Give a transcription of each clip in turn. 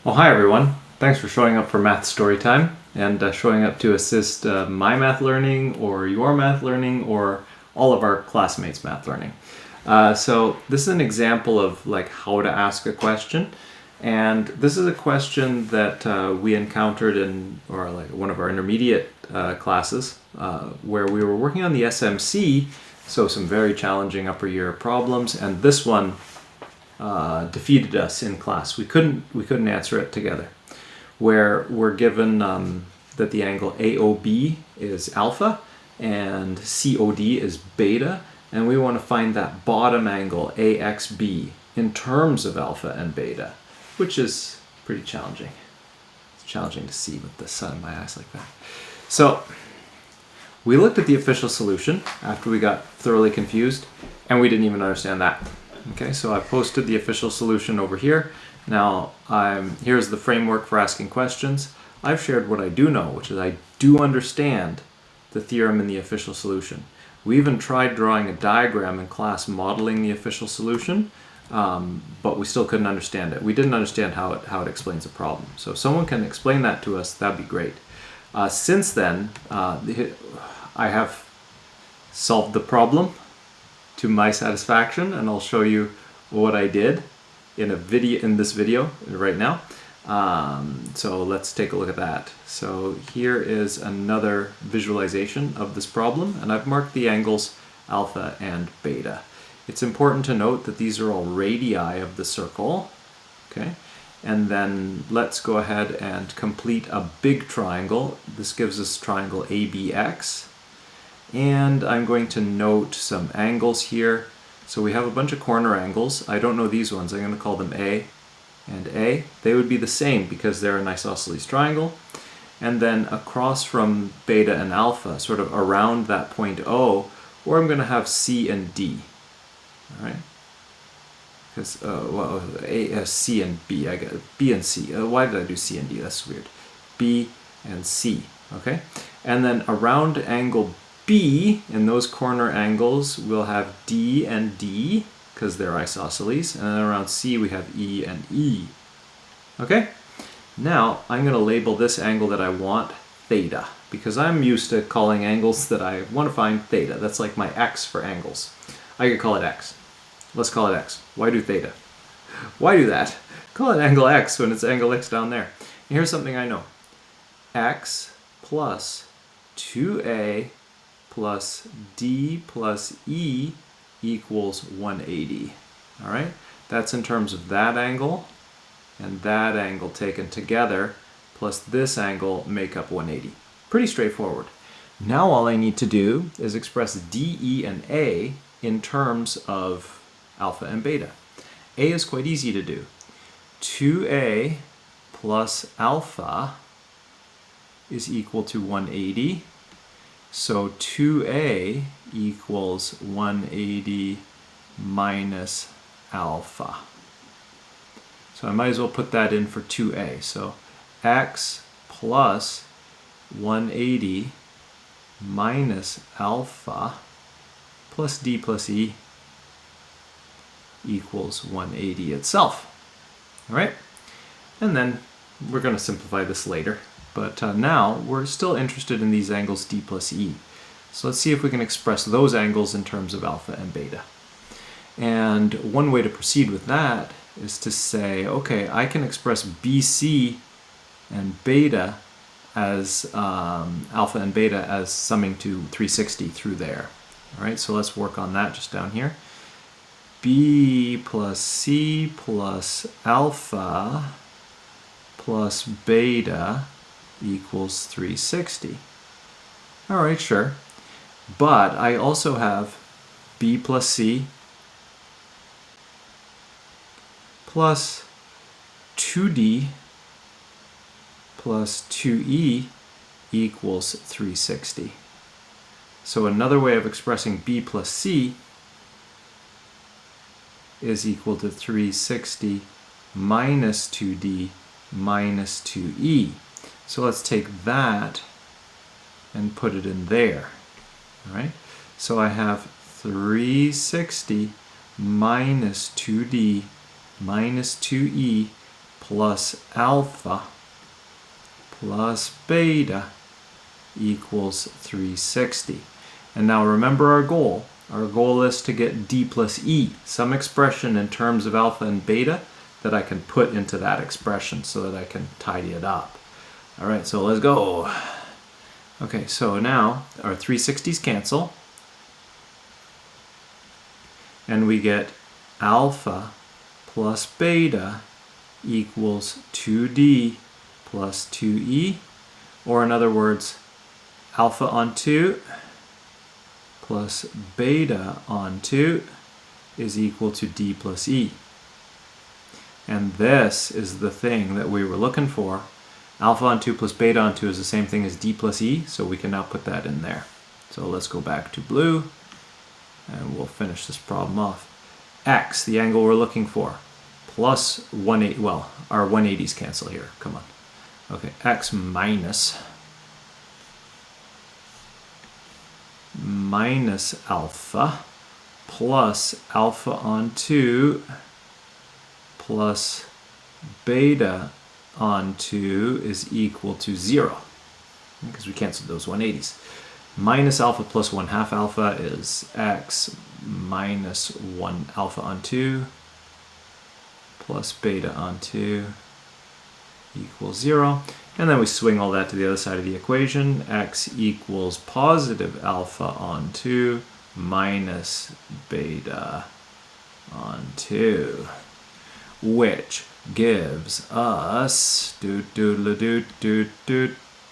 Well, hi everyone. Thanks for showing up for Math Storytime and showing up to assist my math learning or your math learning or all of our classmates' math learning. So this is an example of like how to ask a question, and this is a question that we encountered in or like one of our intermediate classes where we were working on the SMC, so some very challenging upper year problems, and this one defeated us in class. We couldn't answer it together. Where we're given that the angle AOB is alpha and COD is beta, and we want to find that bottom angle AXB in terms of alpha and beta, which is pretty challenging. It's challenging to see with the sun in my eyes like that. So we looked at the official solution after we got thoroughly confused, and we didn't even understand that. Okay, so I posted the official solution over here. Now, here's the framework for asking questions. I've shared what I do know, which is I do understand the theorem in the official solution. We even tried drawing a diagram in class modeling the official solution, but we still couldn't understand it. We didn't understand how it explains a problem. So if someone can explain that to us, that'd be great. Since then, I have solved the problem to my satisfaction, and I'll show you what I did in this video right now. So let's take a look at that. So here is another visualization of this problem, and I've marked the angles alpha and beta. It's important to note that these are all radii of the circle. Okay, and then let's go ahead and complete a big triangle. This gives us triangle ABX. And I'm going to note some angles here. So we have a bunch of corner angles. I don't know these ones. I'm going to call them A and A. They would be the same because they're an isosceles triangle. And then across from beta and alpha, sort of around that point O, or I'm going to have C and D. All right? Because C and B. I got B and C. Why did I do C and D? That's weird. B and C. Okay? And then around angle B, in those corner angles, we'll have D and D, because they're isosceles, and then around C we have E and E. Okay? Now, I'm going to label this angle that I want theta, because I'm used to calling angles that I want to find theta. That's like my X for angles. I could call it X. Let's call it X. Why do theta? Why do that? Call it angle X when it's angle X down there. And here's something I know. X plus 2A plus D plus E equals 180. All right? That's in terms of that angle and that angle taken together, plus this angle make up 180. Pretty straightforward. Now all I need to do is express D, E, and A in terms of alpha and beta. A is quite easy to do. 2A plus alpha is equal to 180. So 2A equals 180 minus alpha. So I might as well put that in for 2A. So X plus 180 minus alpha plus D plus E equals 180 itself. All right? And then we're going to simplify this later. But now we're still interested in these angles D plus E. So let's see if we can express those angles in terms of alpha and beta. And one way to proceed with that is to say, okay, I can express BC and beta as alpha and beta as summing to 360 through there. All right, so let's work on that just down here. B plus C plus alpha plus beta equals 360. All right, sure. But I also have B plus C plus 2D plus 2E equals 360. So another way of expressing B plus C is equal to 360 minus 2D minus 2E. So let's take that and put it in there. All right? So I have 360 minus 2D minus 2E plus alpha plus beta equals 360. And now remember our goal. Our goal is to get d plus e, some expression in terms of alpha and beta that I can put into that expression so that I can tidy it up. All right, so let's go. Okay, so now our 360s cancel. And we get alpha plus beta equals 2d plus 2e. Or in other words, alpha on 2 plus beta on 2 is equal to d plus e. And this is the thing that we were looking for. Alpha on 2 plus beta on 2 is the same thing as d plus e, so we can now put that in there. So let's go back to blue, and we'll finish this problem off. X, the angle we're looking for, plus 180, well, our 180s cancel here, come on. Okay, x minus alpha plus alpha on 2 plus beta on 2 is equal to 0, because we canceled those 180s. Minus alpha plus 1/2 alpha is x minus 1 alpha on 2 plus beta on 2 equals 0. And then we swing all that to the other side of the equation. X equals positive alpha on 2 minus beta on 2, which gives us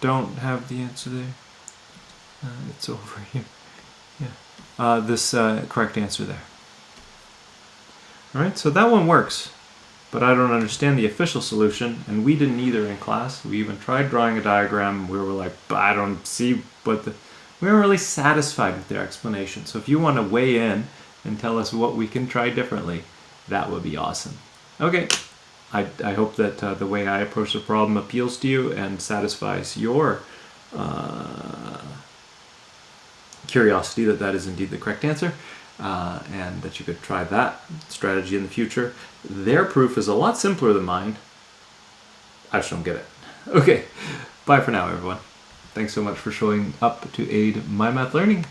don't have the answer there. It's over here. Yeah. This correct answer there. All right, so that one works. But I don't understand the official solution, and we didn't either in class. We even tried drawing a diagram. We were like, I don't see what the... We weren't really satisfied with their explanation. So if you want to weigh in and tell us what we can try differently, that would be awesome. Okay, I hope that the way I approach the problem appeals to you and satisfies your curiosity that that is indeed the correct answer. And that you could try that strategy in the future. Their proof is a lot simpler than mine. I just don't get it. Okay, bye for now, everyone. Thanks so much for showing up to aid my math learning.